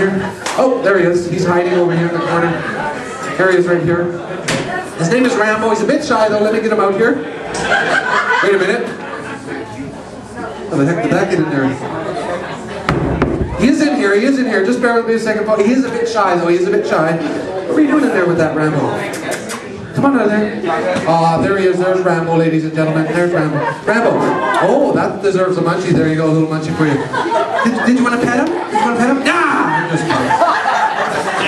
here. Oh, there he is. He's hiding over here in the corner. There he is right here. His name is Rambo. He's a bit shy though. Let me get him out here. Wait a minute. How the heck did that get in there? He is in here. He is in here. Just bear with me a second. He is a bit shy though. He is a bit shy. What are you doing in there with that Rambo? Come on out of there. Ah, there he is. There's Rambo, ladies and gentlemen. There's Rambo. Rambo. Oh, that deserves a munchie. There you go, a little munchie for you. Did you want to pet him? Did you want to pet him? Nah!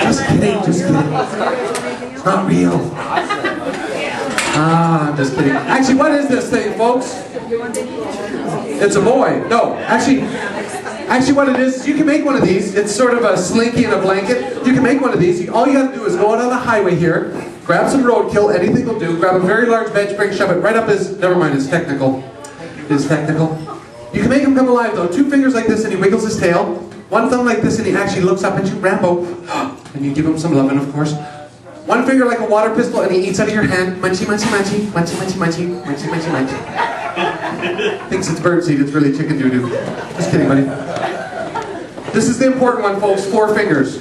Just kidding. Just kidding. It's not real. Ah, I'm just kidding. Actually, what is this thing, folks? It's a boy. No, actually what it is you can make one of these. It's sort of a slinky and a blanket. You can make one of these. All you have to do is go out on the highway here, grab some roadkill, anything will do, grab a very large bed spring, shove it right up his, never mind, it's technical. It's technical. You can make him come alive though. 2 fingers like this and he wiggles his tail. 1 thumb like this and he actually looks up at you, Rambo. And you give him some loving, of course. 1 finger like a water pistol and he eats out of your hand. Munchy, munchy, munchy, munchy, munchy, munchy, munchy, munchy, munchy. Thinks it's birdseed, it's really chicken doo-doo. Just kidding, buddy. This is the important one, folks. 4 fingers.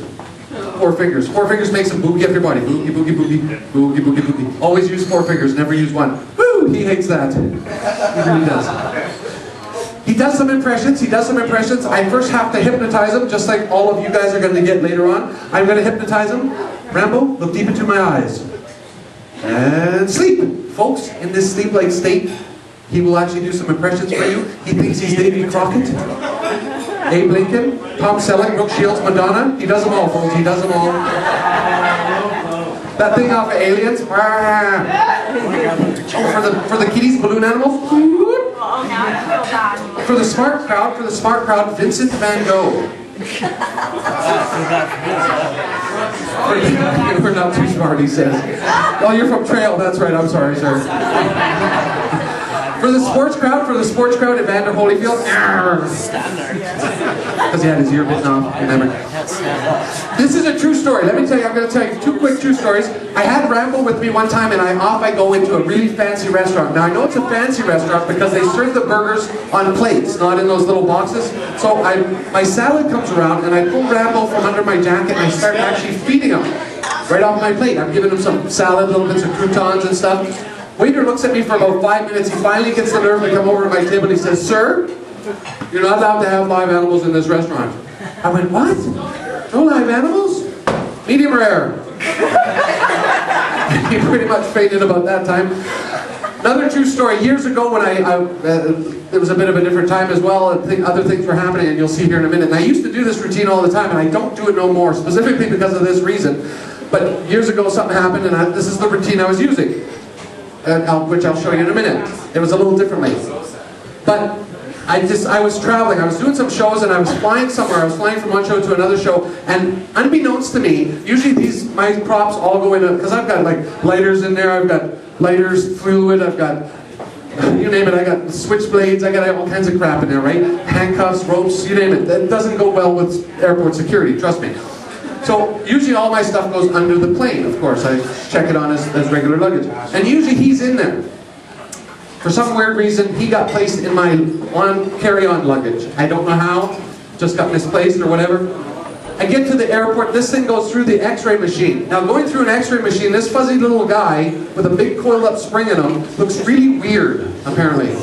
4 fingers. 4 fingers makes some boogie up your body. Boogie, boogie, boogie. Boogie, boogie, boogie. Always use 4 fingers, never use 1. Woo! He hates that. He really does. He does some impressions. I first have to hypnotize him, just like all of you guys are going to get later on. I'm going to hypnotize him. Rambo, look deep into my eyes. And sleep. Folks, in this sleep-like state, he will actually do some impressions for you. He thinks he's Davy Crockett, Abe Lincoln, Tom Selleck, Brooke Shields, Madonna. He does them all, folks. He does them all. That thing off of Aliens. Oh, for the kitties, balloon animals. For the smart crowd, Vincent Van Gogh. We're not too smart, he says. Oh, you're from Trail. That's right. I'm sorry, sir. For the sports crowd, Evander Holyfield. Because he had his ear bitten off, remember. This is a true story. Let me tell you, I'm going to tell you 2 quick true stories. I had Rambo with me one time and I go into a really fancy restaurant. Now I know it's a fancy restaurant because they serve the burgers on plates, not in those little boxes. So my salad comes around and I pull Rambo from under my jacket and I start actually feeding him right off my plate. I'm giving him some salad, little bits of croutons and stuff. Waiter looks at me for about 5 minutes. He finally gets the nerve to come over to my table and he says, "Sir, you're not allowed to have live animals in this restaurant." I went, "What? No live animals? Medium rare." He pretty much fainted about that time. Another true story. Years ago when it was a bit of a different time as well, and other things were happening, and you'll see here in a minute. And I used to do this routine all the time, and I don't do it no more, specifically because of this reason. But years ago something happened, and this is the routine I was using. Which I'll show you in a minute. It was a little differently. But I was traveling, I was doing some shows and I was flying somewhere. I was flying from one show to another show, and unbeknownst to me, usually my props all go into, because I've got like lighters in there, I've got lighters, fluid, I've got, you name it, I got switchblades, I got all kinds of crap in there, right? Handcuffs, ropes, you name it. That doesn't go well with airport security, trust me. So usually all my stuff goes under the plane, of course. I check it on as regular luggage. And usually he's in there. For some weird reason, he got placed in my carry-on luggage. I don't know how, just got misplaced or whatever. I get to the airport, this thing goes through the x-ray machine. Now going through an x-ray machine, this fuzzy little guy with a big coiled up spring in him looks really weird, apparently.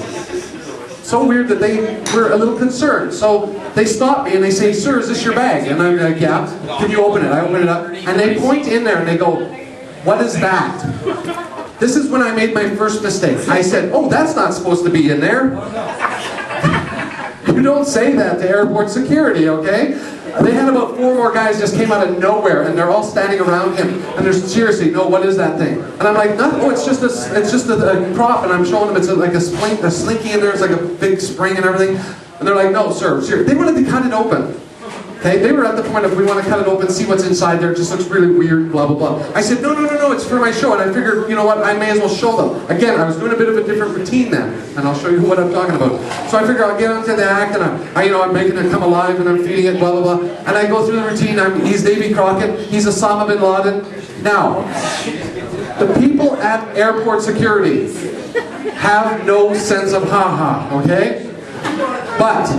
So weird that they were a little concerned. So they stop me and they say, "Sir, is this your bag?" And I'm like, "Yeah." "Can you open it?" I open it up. And they point in there and they go, "What is that?" This is when I made my first mistake. I said, "Oh, that's not supposed to be in there." You don't say that to airport security, okay? They had about 4 more guys just came out of nowhere, and they're all standing around him. And they're seriously, "No, what is that thing?" And I'm like, "Oh, it's just a prop." And I'm showing them it's like a slinky in there. It's like a big spring and everything. And they're like, "No, sir, seriously." They wanted to cut it open. Okay, they were at the point of, we want to cut it open, see what's inside there. It just looks really weird, blah, blah, blah. I said, no, it's for my show. And I figured, you know what, I may as well show them. Again, I was doing a bit of a different routine then. And I'll show you what I'm talking about. So I figure I'll get onto the act, and I'm making it come alive, and I'm feeding it, blah, blah, blah. And I go through the routine. He's Davy Crockett. He's Osama bin Laden. Now, the people at airport security have no sense of ha-ha, okay? But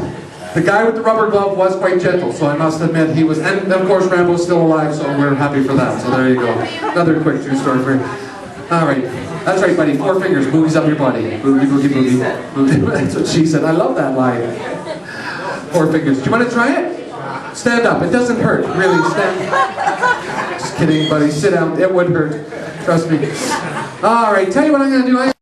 The guy with the rubber glove was quite gentle, so I must admit he was, and of course Rambo's still alive, so we're happy for that. So there you go. Another quick true story for you. Alright, that's right buddy, 4 fingers, boogies up your body. Boogie, boogie, boogie. That's what she said, I love that line. 4 fingers. Do you want to try it? Stand up, it doesn't hurt, really, stand. Just kidding buddy, sit down, it would hurt. Trust me. Alright, tell you what I'm going to do.